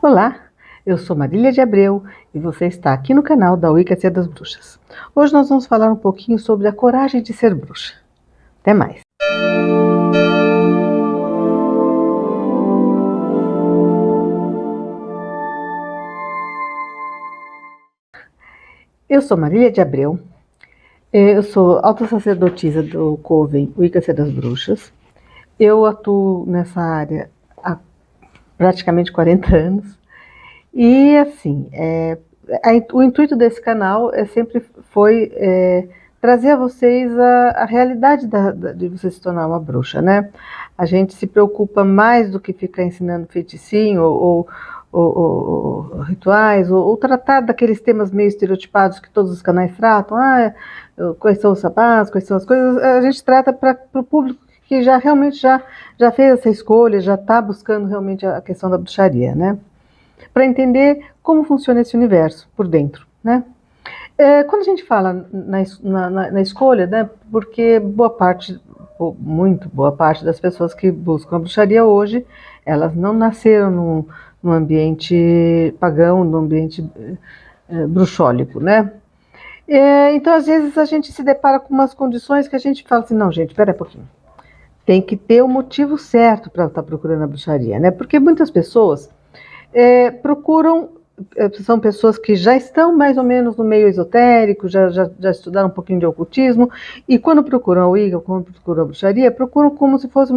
Olá, eu sou Marília de Abreu e você está aqui no canal da Wicca Tia das Bruxas. Hoje nós vamos falar um pouquinho sobre a coragem de ser bruxa. Até mais! Eu sou Marília de Abreu, eu sou alta sacerdotisa do Coven Wicca Tia das Bruxas. Eu atuo nessa área há praticamente 40 anos e assim, o intuito desse canal sempre foi trazer a vocês a realidade de você se tornar uma bruxa, né? A gente se preocupa mais do que ficar ensinando feiticinho ou rituais, ou tratar daqueles temas meio estereotipados que todos os canais tratam. Quais são os sapatos, quais são as coisas. A gente trata para o público que já realmente já fez essa escolha, já está buscando realmente a questão da bruxaria, né? Para entender como funciona esse universo por dentro, né? Quando a gente fala na escolha, né, porque muito boa parte das pessoas que buscam a bruxaria hoje, elas não nasceram num ambiente pagão, num ambiente bruxólico, né? Então, às vezes, a gente se depara com umas condições que a gente fala assim, não, gente, espera um pouquinho. Tem que ter o motivo certo para estar procurando a bruxaria, né? Porque muitas pessoas procuram, são pessoas que já estão mais ou menos no meio esotérico, já estudaram um pouquinho de ocultismo, e quando procuram a Wicca, quando procuram a bruxaria, procuram como se fosse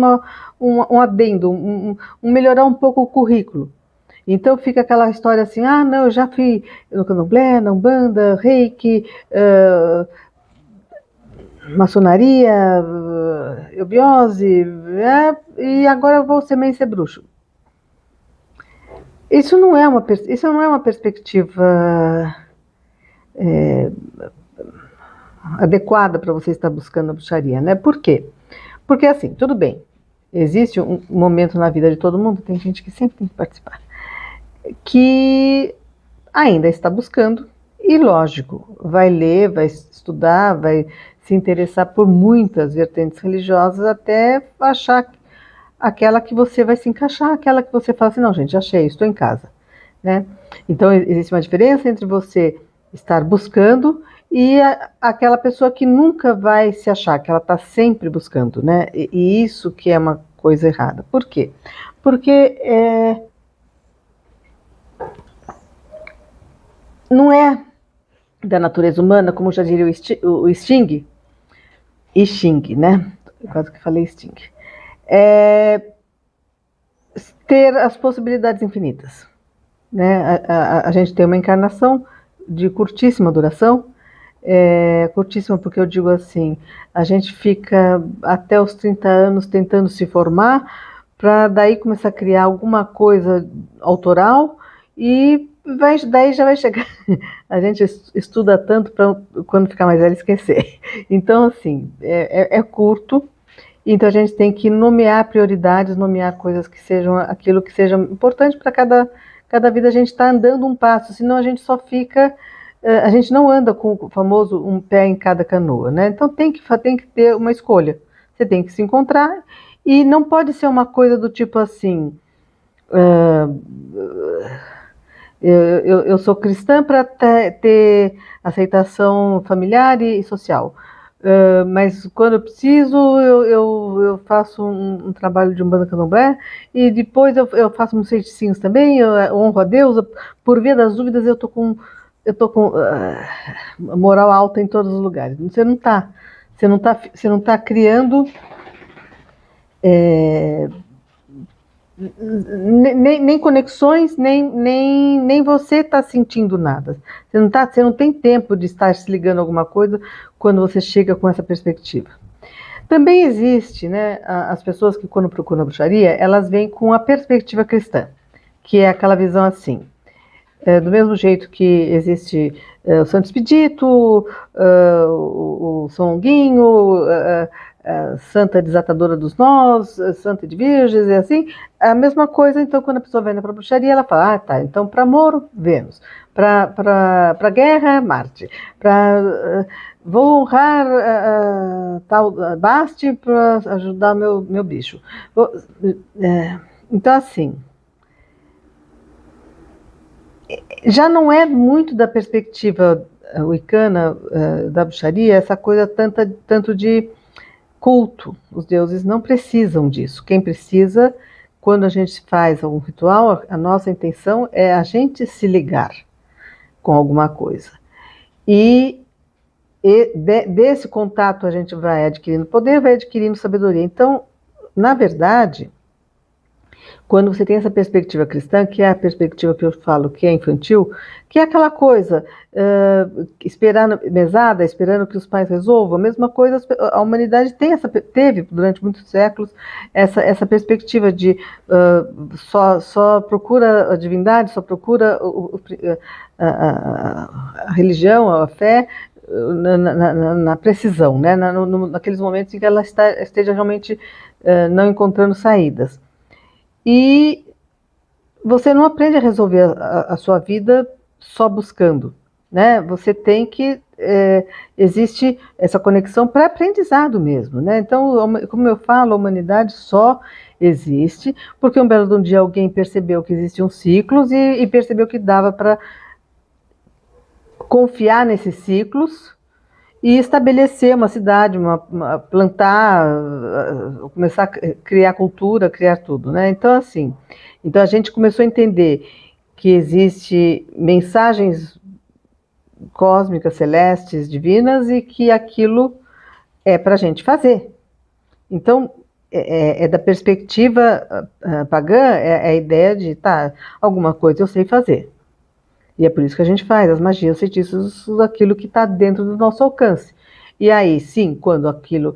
um adendo, melhorar um pouco o currículo. Então fica aquela história assim, não, eu já fui no candomblé, na umbanda, reiki, maçonaria, eubiose, e agora eu vou também ser bruxo. Isso não é uma perspectiva adequada para você estar buscando a bruxaria, né? Por quê? Porque assim, tudo bem, existe um momento na vida de todo mundo, tem gente que sempre tem que participar, que ainda está buscando, e lógico, vai ler, vai estudar, vai se interessar por muitas vertentes religiosas até achar aquela que você vai se encaixar, aquela que você fala assim, não, gente, achei, estou em casa, né? Então, existe uma diferença entre você estar buscando e aquela pessoa que nunca vai se achar, que ela está sempre buscando, né? E isso que é uma coisa errada. Por quê? Porque não é da natureza humana, como já diria o Sting, né? Eu quase que falei Sting. Ter as possibilidades infinitas, né? A gente tem uma encarnação de curtíssima duração, curtíssima porque eu digo assim, a gente fica até os 30 anos tentando se formar, para daí começar a criar alguma coisa autoral e daí já vai chegar. A gente estuda tanto para quando ficar mais velho esquecer. Então, assim, é curto. Então a gente tem que nomear prioridades, nomear coisas que sejam aquilo que seja importante para cada vida. A gente está andando um passo, senão a gente só fica, a gente não anda com o famoso um pé em cada canoa, né? Então tem que ter uma escolha. Você tem que se encontrar e não pode ser uma coisa do tipo assim, eu sou cristã para ter aceitação familiar e social. Mas quando eu preciso, eu faço um trabalho de umbanda candomblé e depois eu faço uns feiticinhos também, eu honro a Deus. Por via das dúvidas, eu tô com moral alta em todos os lugares. Você não tá criando nem conexões, nem você está sentindo nada. Você não tem tempo de estar se ligando a alguma coisa quando você chega com essa perspectiva. Também existe, né, as pessoas que quando procuram a bruxaria, elas vêm com a perspectiva cristã, que é aquela visão assim, do mesmo jeito que existe o Santo Expedito, o São Longuinho, Santa Desatadora dos Nós, Santa de Virgens, e assim, a mesma coisa. Então, quando a pessoa vem para a bruxaria, ela fala, tá, então para amor, Vênus, para guerra, Marte, vou honrar tal Baste para ajudar meu bicho. Então, assim, Já não é muito da perspectiva wicana, da bruxaria, essa coisa tanto de culto. Os deuses não precisam disso. Quem precisa, quando a gente faz algum ritual, a nossa intenção é a gente se ligar com alguma coisa. Desse contato a gente vai adquirindo poder, vai adquirindo sabedoria. Então, na verdade, quando você tem essa perspectiva cristã, que é a perspectiva que eu falo que é infantil, que é aquela coisa, esperar na mesada, esperando que os pais resolvam, a mesma coisa, a humanidade teve durante muitos séculos essa perspectiva de só procura a divindade, só procura a religião, a fé, na precisão, né? Naqueles momentos em que ela esteja realmente não encontrando saídas. E você não aprende a resolver a sua vida só buscando, né? Você tem que existe essa conexão para aprendizado mesmo, né? Então, como eu falo, a humanidade só existe porque um belo de um dia alguém percebeu que existiam ciclos e percebeu que dava para confiar nesses ciclos e estabelecer uma cidade, plantar, começar a criar cultura, criar tudo, né? Então, assim, então a gente começou a entender que existe mensagens cósmicas, celestes, divinas, e que aquilo é para a gente fazer. Então, da perspectiva pagã, é a ideia de, tá, alguma coisa eu sei fazer. E é por isso que a gente faz as magias, os feitiços, aquilo que está dentro do nosso alcance. E aí, sim, quando aquilo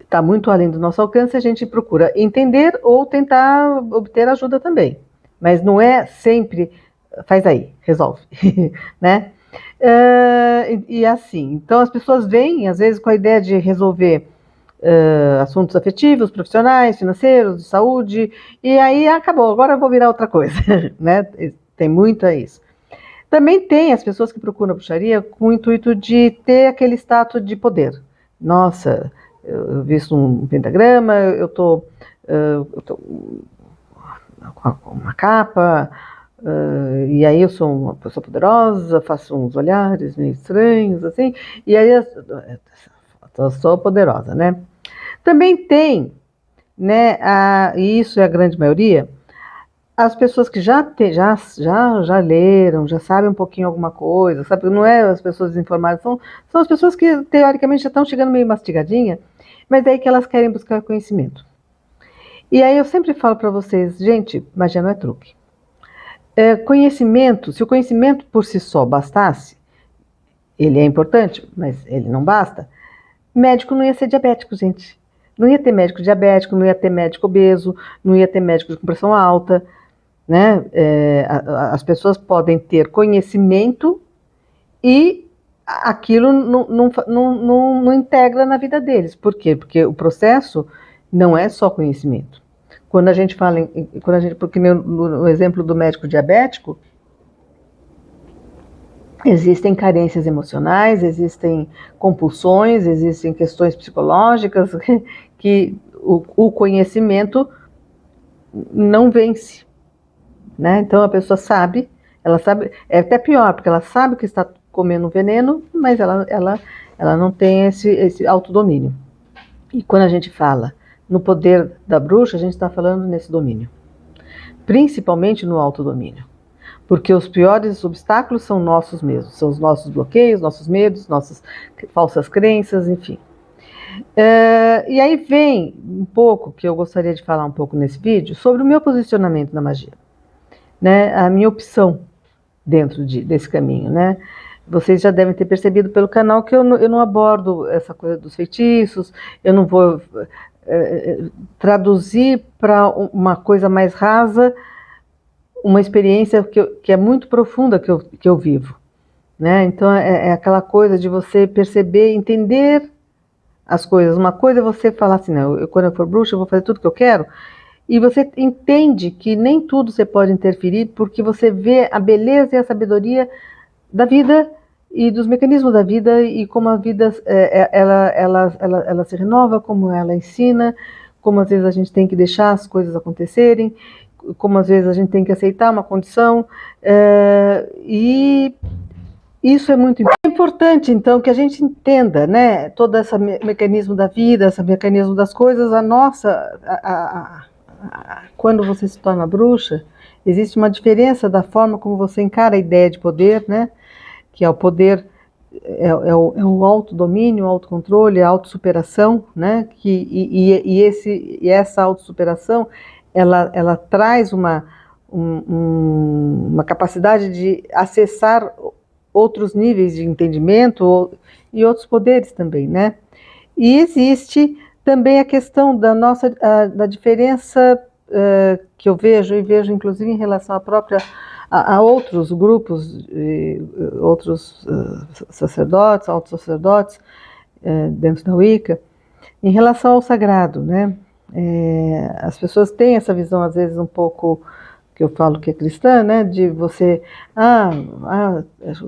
está muito além do nosso alcance, a gente procura entender ou tentar obter ajuda também. Mas não é sempre, faz aí, resolve, né? E assim, então as pessoas vêm, às vezes, com a ideia de resolver assuntos afetivos, profissionais, financeiros, de saúde, e aí acabou, agora eu vou virar outra coisa, né? Tem muito isso. Também tem as pessoas que procuram a bruxaria com o intuito de ter aquele status de poder. Nossa, eu visto um pentagrama, eu tô com uma capa, e aí eu sou uma pessoa poderosa, faço uns olhares meio estranhos, assim, e aí eu sou poderosa, né? Também tem, né, e isso é a grande maioria, as pessoas que já leram, já sabem um pouquinho alguma coisa, sabe? Não é as pessoas desinformadas, são as pessoas que teoricamente já estão chegando meio mastigadinha, mas é aí que elas querem buscar conhecimento. E aí eu sempre falo para vocês, gente, magia não é truque. Conhecimento, se o conhecimento por si só bastasse, ele é importante, mas ele não basta, médico não ia ser diabético, gente. Não ia ter médico diabético, não ia ter médico obeso, não ia ter médico com pressão alta, né? As pessoas podem ter conhecimento e aquilo não integra na vida deles. Por quê? Porque o processo não é só conhecimento. Quando a gente fala, porque no exemplo do médico diabético, existem carências emocionais, existem compulsões, existem questões psicológicas que o conhecimento não vence. Né? Então a pessoa sabe, ela sabe, é até pior, porque ela sabe que está comendo veneno, mas ela não tem esse autodomínio. E quando a gente fala no poder da bruxa, a gente está falando nesse domínio, principalmente no autodomínio, porque os piores obstáculos são nossos mesmos, são os nossos bloqueios, nossos medos, nossas falsas crenças, enfim. E aí vem um pouco, que eu gostaria de falar um pouco nesse vídeo, sobre o meu posicionamento na magia. Né, a minha opção dentro desse caminho, né? Vocês já devem ter percebido pelo canal que eu não abordo essa coisa dos feitiços, eu não vou traduzir para uma coisa mais rasa uma experiência que é muito profunda que eu vivo, né? Então é aquela coisa de você perceber, entender as coisas. Uma coisa é você falar assim, não, quando eu for bruxa eu vou fazer tudo que eu quero. E você entende que nem tudo você pode interferir, porque você vê a beleza e a sabedoria da vida e dos mecanismos da vida e como a vida ela se renova, como ela ensina, como às vezes a gente tem que deixar as coisas acontecerem. como às vezes a gente tem que aceitar uma condição, e isso é muito importante, então, que a gente entenda, né, todo esse mecanismo da vida, esse mecanismo das coisas, quando você se torna bruxa, existe uma diferença da forma como você encara a ideia de poder, né, que é o poder, o autodomínio, o autocontrole, a autossuperação, né, e essa autossuperação, ela traz uma capacidade de acessar outros níveis de entendimento e outros poderes também, né? E existe também a questão da diferença que eu vejo, e vejo inclusive em relação a outros grupos, outros sacerdotes, altos sacerdotes dentro da Wicca, em relação ao sagrado, né? As pessoas têm essa visão às vezes um pouco, que eu falo que é cristã, né, de você,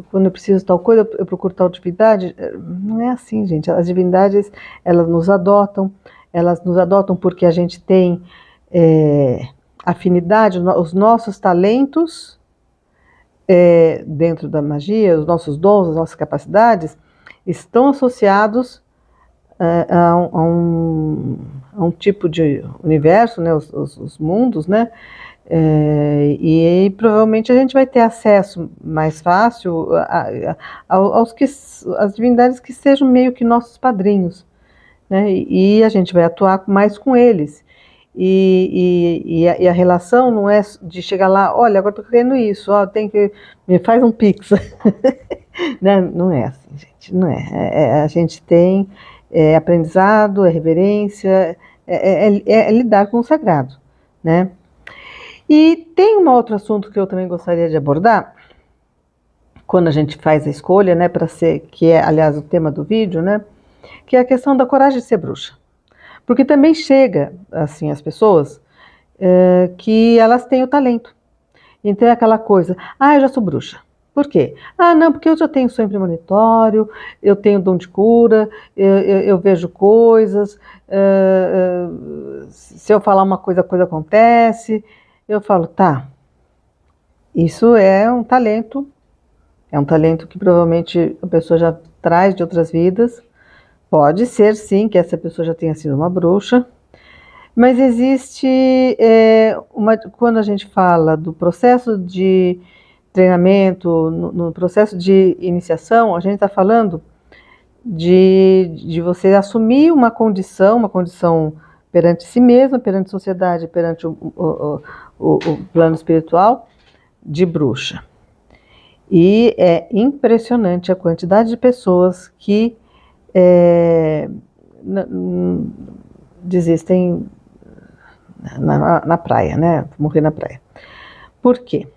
quando eu preciso de tal coisa, eu procuro tal divindade. Não é assim, gente. As divindades, elas nos adotam porque a gente tem afinidade, os nossos talentos dentro da magia, os nossos dons, as nossas capacidades, estão associados a um tipo de universo, né, os mundos, né, e provavelmente a gente vai ter acesso mais fácil às divindades que sejam meio que nossos padrinhos, né? E a gente vai atuar mais com eles. E a relação não é de chegar lá, olha, agora estou querendo isso, me faz um pix. Né? Não é assim, gente, não é. A gente tem aprendizado, reverência, lidar com o sagrado, né? E tem um outro assunto que eu também gostaria de abordar, quando a gente faz a escolha, né, que é, aliás, o tema do vídeo, né, que é a questão da coragem de ser bruxa. Porque também chega, assim, as pessoas que elas têm o talento. Então é aquela coisa, eu já sou bruxa. Por quê? Não, porque eu já tenho sonho premonitório, eu tenho dom de cura, eu vejo coisas, se eu falar uma coisa, a coisa acontece. Eu falo, tá, isso é um talento que provavelmente a pessoa já traz de outras vidas. Pode ser, sim, que essa pessoa já tenha sido uma bruxa, mas existe, quando a gente fala do processo de treinamento, no processo de iniciação, a gente está falando de você assumir uma condição perante si mesma, perante a sociedade, perante o plano espiritual de bruxa. E é impressionante a quantidade de pessoas que desistem na praia, né? Morrer na praia. Por quê?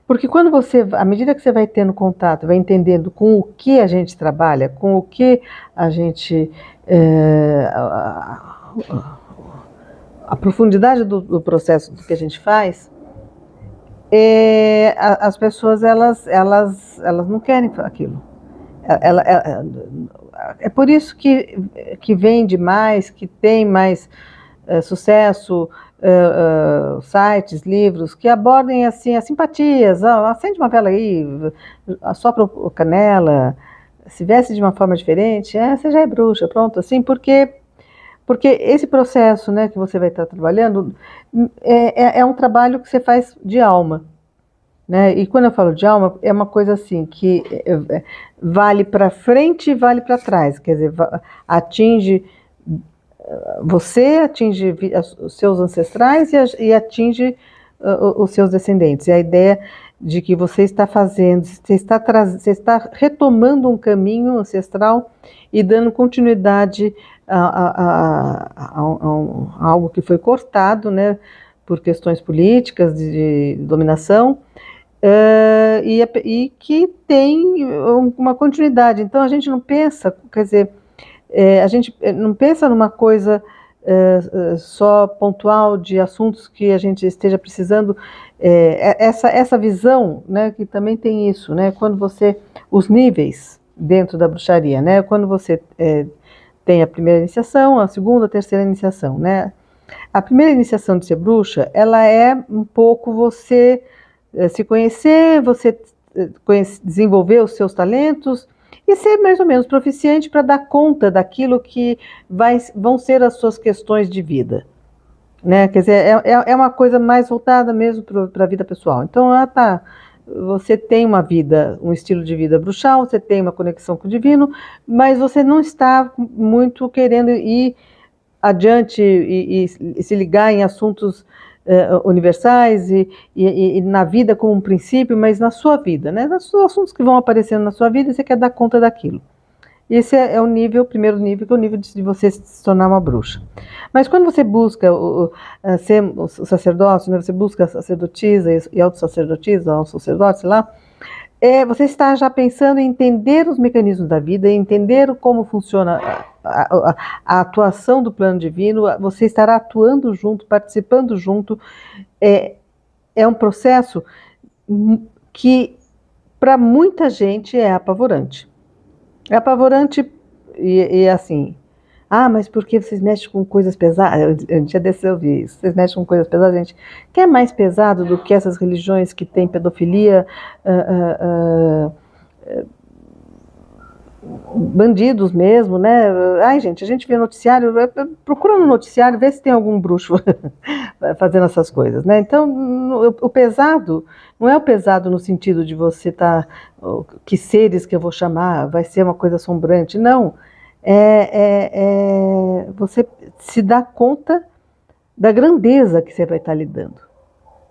Porque quando à medida que você vai tendo contato, vai entendendo com o que a gente trabalha, com o que a gente a profundidade do processo do que a gente faz, as pessoas elas não querem aquilo. É por isso que vende mais, que tem mais sucesso, sites, livros que abordem assim as simpatias. Acende uma vela aí, assopra o canela, se veste de uma forma diferente, você já é bruxa, pronto, assim, porque esse processo, né, que você vai estar trabalhando é um trabalho que você faz de alma, né? E quando eu falo de alma, é uma coisa assim que vale para frente e vale para trás, quer dizer, atinge os seus ancestrais e atinge os seus descendentes. E a ideia de que você está fazendo, você está retomando um caminho ancestral e dando continuidade a algo que foi cortado, né, por questões políticas de dominação, e que tem uma continuidade. Então a gente não pensa, quer dizer, a gente não pensa numa coisa só pontual de assuntos que a gente esteja precisando. Essa visão, né, que também tem isso, né, os níveis dentro da bruxaria, né, quando você tem a primeira iniciação, a segunda, a terceira iniciação, né, A primeira iniciação de ser bruxa, ela é um pouco você se conhecer, você desenvolver os seus talentos e ser mais ou menos proficiente para dar conta daquilo que vão ser as suas questões de vida. Né? Quer dizer, é uma coisa mais voltada mesmo para a vida pessoal. Então, você tem uma vida, um estilo de vida bruxal, você tem uma conexão com o divino, mas você não está muito querendo ir adiante e se ligar em assuntos universais e na vida como um princípio, mas na sua vida, né? Nos assuntos que vão aparecendo na sua vida, você quer dar conta daquilo. Esse é o primeiro nível, que é o nível de você se tornar uma bruxa. Mas quando você busca ser o sacerdócio, né, você busca a sacerdotisa e autossacerdotisa, ou sacerdote, sei lá, você está já pensando em entender os mecanismos da vida, em entender como funciona a atuação do plano divino, você estará atuando junto, participando junto. É um processo que, para muita gente, é apavorante. É apavorante e assim, mas por que vocês mexem com coisas pesadas? Um dia desse eu vi isso. Vocês mexem com coisas pesadas, gente. Que é mais pesado do que essas religiões que têm pedofilia, bandidos mesmo, né? Ai, gente, a gente vê noticiário, procura no noticiário, vê se tem algum bruxo fazendo essas coisas, né? Então, o pesado não é o pesado no sentido de você que seres que eu vou chamar, vai ser uma coisa assombrante, não. Você se dá conta da grandeza que você vai estar lidando,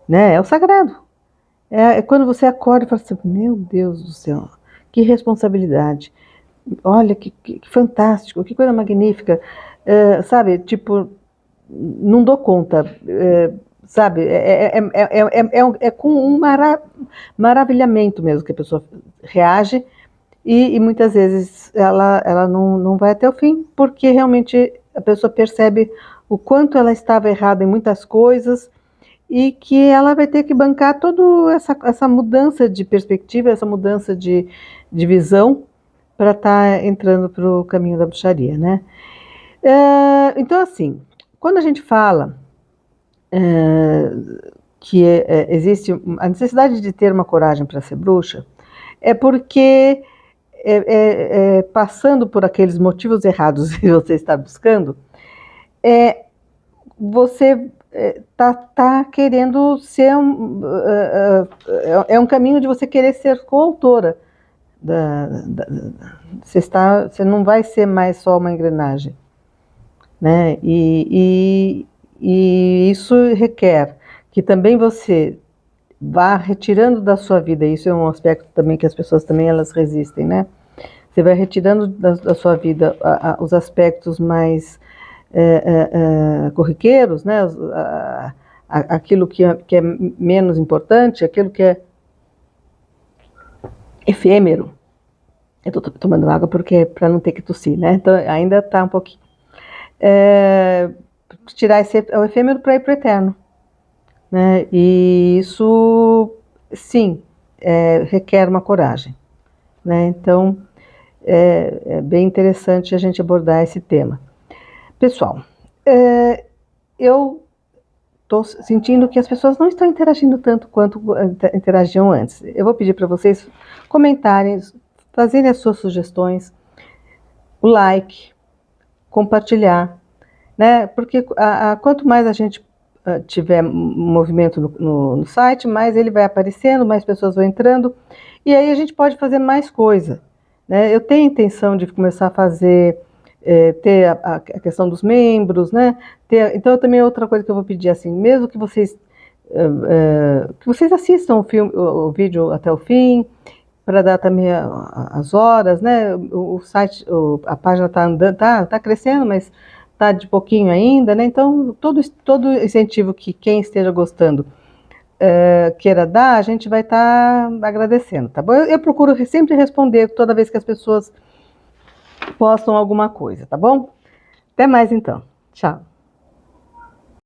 né? É o sagrado. É quando você acorda e fala assim, meu Deus do céu, que responsabilidade. Olha, que fantástico, que coisa magnífica. Sabe, tipo, não dou conta. Sabe, é com um maravilhamento mesmo que a pessoa reage e muitas vezes ela não vai até o fim, porque realmente a pessoa percebe o quanto ela estava errada em muitas coisas e que ela vai ter que bancar toda essa mudança de perspectiva, essa mudança de visão para estar entrando para o caminho da bruxaria, né? Então, assim, quando a gente fala que existe a necessidade de ter uma coragem para ser bruxa, é porque passando por aqueles motivos errados que você está buscando, você tá querendo ser é um caminho de você querer ser coautora. Você não vai ser mais só uma engrenagem, né? E isso requer que também você vá retirando da sua vida, isso é um aspecto também que as pessoas também elas resistem, né? Você vai retirando da sua vida os aspectos mais corriqueiros, né? Aquilo que é menos importante, aquilo que é efêmero. Eu estou tomando água porque para não ter que tossir, né? Então ainda está um pouquinho. Tirar o efêmero para ir para o eterno, né? E isso, sim, requer uma coragem, né? Então é bem interessante a gente abordar esse tema. Pessoal, eu estou sentindo que as pessoas não estão interagindo tanto quanto interagiam antes. Eu vou pedir para vocês comentarem, fazerem as suas sugestões, o like, compartilhar, né? Porque quanto mais a gente tiver movimento no site, mais ele vai aparecendo, mais pessoas vão entrando, e aí a gente pode fazer mais coisa, né? Eu tenho intenção de começar a fazer, ter a questão dos membros, né? Então também outra coisa que eu vou pedir, assim, mesmo que vocês assistam o vídeo até o fim, para dar também as horas, né? O site, a página está andando, tá crescendo, mas está de pouquinho ainda, né? Então todo incentivo que quem esteja gostando queira dar, a gente vai estar agradecendo, tá bom? Eu procuro sempre responder toda vez que as pessoas postam alguma coisa, tá bom? Até mais então. Tchau.